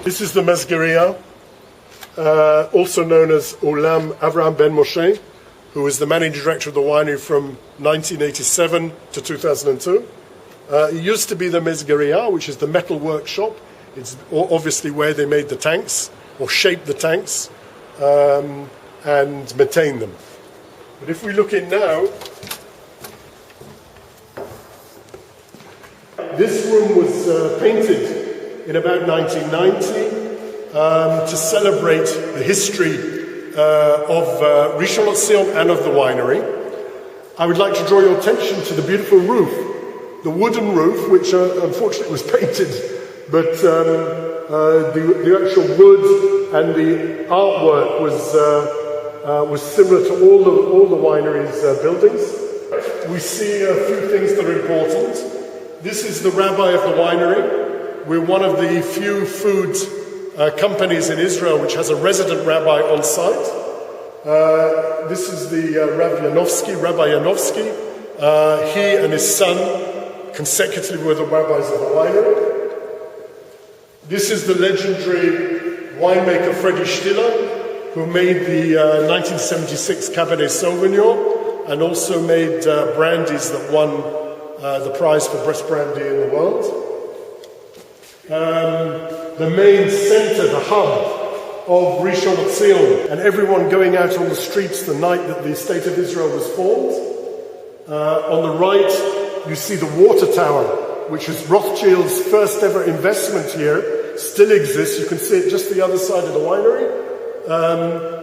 This is the Mesgeria, also known as Olam Avraham Ben Moshe, who was the managing director of the winery from 1987 to 2002. It used to be the Mesgeria, which is the metal workshop. It's obviously where they made the tanks, or shaped the tanks, and maintained them. But if we look in now, this room was painted in about 1990 to celebrate the history of Rishon LeZion and of the winery. I would like to draw your attention to the beautiful roof, the wooden roof, which unfortunately was painted, but the actual wood and the artwork was similar to all the winery's buildings. We see a few things that are important. This is the rabbi of the winery. We're one of the few food companies in Israel which has a resident rabbi on site. This is the Rabbi Yanovsky. He and his son consecutively were the rabbis of the winery. This is the legendary winemaker Freddie Stiller, who made the 1976 Cabernet Sauvignon and also made brandies that won the prize for best brandy in the world. The main center, the hub of Rishon LeZion, and everyone going out on the streets the night that the State of Israel was formed. On the right, you see the water tower, which is Rothschild's first ever investment here, still exists. You can see it just the other side of the winery.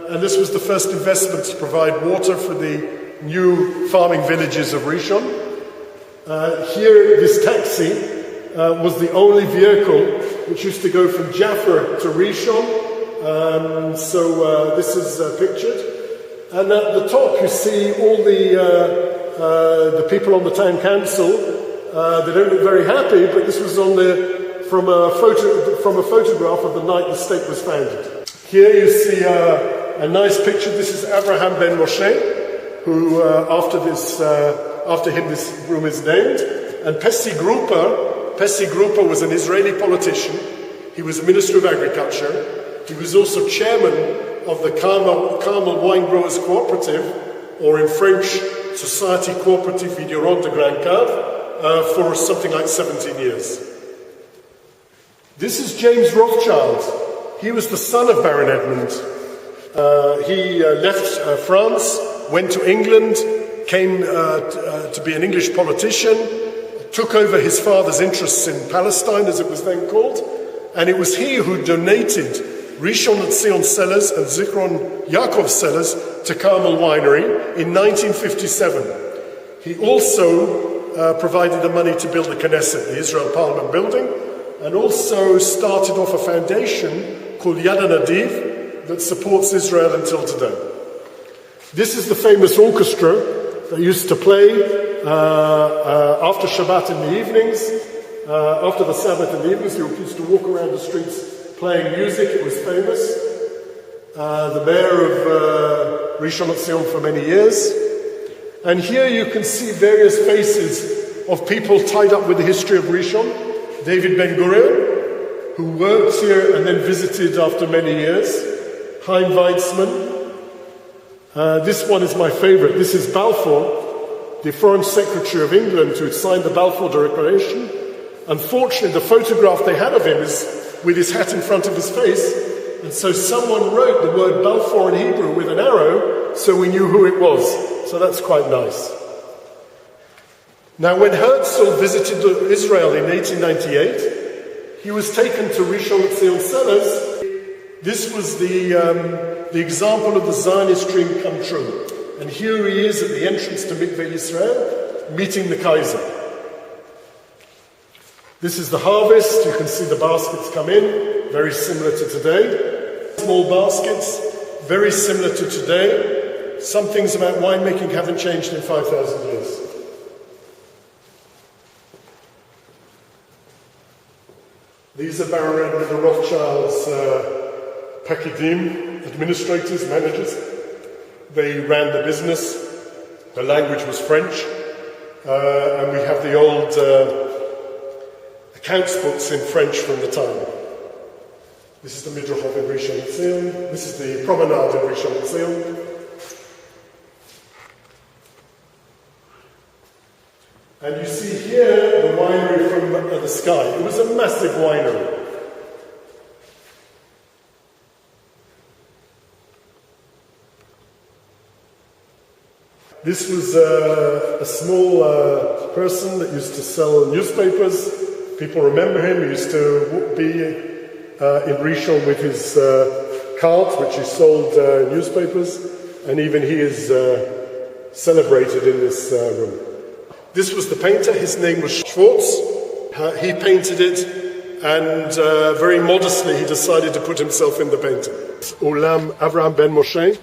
And this was the first investment to provide water for the new farming villages of Rishon. Here, this taxi was the only vehicle which used to go from Jaffa to Rishon. This is pictured. And at the top, you see all the people on the town council. They don't look very happy, but this was from a photograph of the night the state was founded. Here you see a nice picture. This is Avraham Ben Moshe, who after him this room is named. And Pessi Grupa was an Israeli politician. He was a Minister of Agriculture. He was also chairman of the Carmel Wine Growers Cooperative, or in French, Société Coopérative Vigneron de Grand Cave, for something like 17 years. This is James Rothschild. He was the son of Baron Edmund. He left France, went to England, came to be an English politician, took over his father's interests in Palestine, as it was then called, and it was he who donated Rishon LeZion cellars and Zichron Yaakov cellars to Carmel Winery in 1957. He also provided the money to build the Knesset, the Israel Parliament building, and also started off a foundation called Yad HaNadiv that supports Israel until today. This is the famous orchestra that used to play after Shabbat in the evenings, after the Sabbath in the evenings. They used to walk around the streets playing music. It was famous. The mayor of Rishon LeZion for many years. And here you can see various faces of people tied up with the history of Rishon. David Ben-Gurion, who worked here and then visited after many years. Chaim Weizmann. This one is my favorite. This is Balfour, the Foreign Secretary of England, who had signed the Balfour Declaration. Unfortunately, the photograph they had of him is with his hat in front of his face, and so someone wrote the word Balfour in Hebrew with an arrow, so we knew who it was. So that's quite nice. Now, when Herzl visited Israel in 1898, he was taken to Rishon LeZion cellars. This was the example of the Zionist dream come true. And here he is at the entrance to Mikveh Yisrael, meeting the Kaiser. This is the harvest. You can see the baskets come in, very similar to today. Small baskets, very similar to today. Some things about winemaking haven't changed in 5,000 years. These are Baron Edmund and Rothschild's Pakidim, administrators, managers. They ran the business. The language was French. And we have the old accounts books in French from the time. This is the Midrash in Rishon LeZion. This is the promenade in Rishon LeZion. And you see here the winery from the sky. It was a massive winery. This was a small person that used to sell newspapers. People remember him. He used to be in Rishon with his cart, which he sold newspapers. And even he is celebrated in this room. This was the painter. His name was Schwartz. He painted it, and very modestly he decided to put himself in the painting. Ulam Avraham ben Moshe.